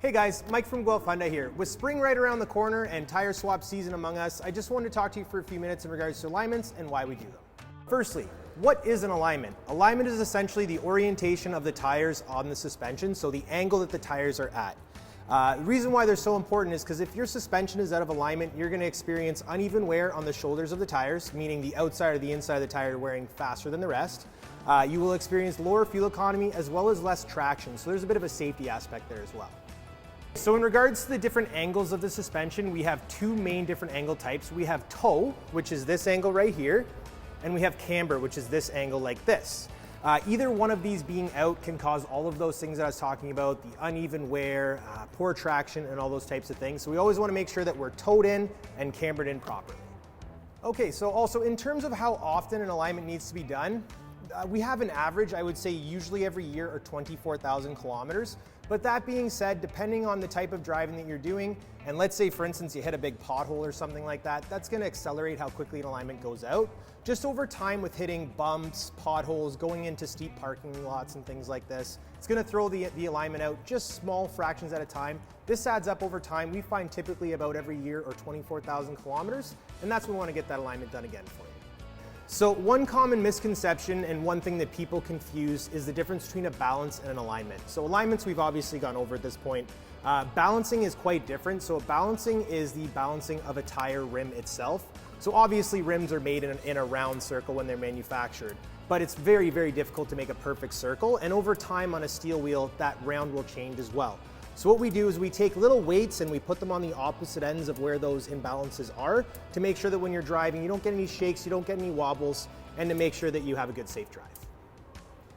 Hey guys, Mike from Guelph Hyundai here. With spring right around the corner and tire swap season among us, I just wanted to talk to you for a few minutes in regards to alignments and why we do them. Firstly, what is an alignment? Alignment is essentially the orientation of the tires on the suspension, so the angle that the tires are at. The reason why they're so important is because if your suspension is out of alignment, you're going to experience uneven wear on the shoulders of the tires, meaning the outside or the inside of the tire wearing faster than the rest. You will experience lower fuel economy as well as less traction, so there's a bit of a safety aspect there as well. So in regards to the different angles of the suspension, we have two main different angle types. We have toe, which is this angle right here, and we have camber, which is this angle like this. Either one of these being out can cause all of those things that I was talking about, the uneven wear, poor traction, and all those types of things. So we always want to make sure that we're toed in and cambered in properly. Okay, so also in terms of how often an alignment needs to be done, we have an average, I would say usually every year, or 24,000 kilometers. But that being said, depending on the type of driving that you're doing, and let's say for instance you hit a big pothole or something like that, that's going to accelerate how quickly an alignment goes out. Just over time with hitting bumps, potholes, going into steep parking lots and things like this, it's going to throw the alignment out just small fractions at a time. This adds up over time. We find typically about every year or 24,000 kilometers, and that's when we want to get that alignment done again for you. So one common misconception and one thing that people confuse is the difference between a balance and an alignment. So alignments we've obviously gone over at this point. Balancing is quite different. So balancing is the balancing of a tire rim itself. So obviously rims are made in a round circle when they're manufactured, but it's very, very difficult to make a perfect circle. And over time on a steel wheel, that round will change as well. So what we do is we take little weights and we put them on the opposite ends of where those imbalances are to make sure that when you're driving, you don't get any shakes, you don't get any wobbles, and to make sure that you have a good safe drive.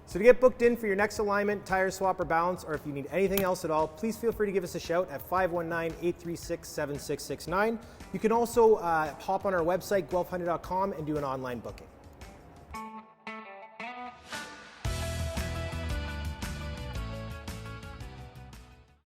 So to get booked in for your next alignment, tire swap, or balance, or if you need anything else at all, please feel free to give us a shout at 519-836-7669. You can also hop on our website, guelphhyundai.com, and do an online booking.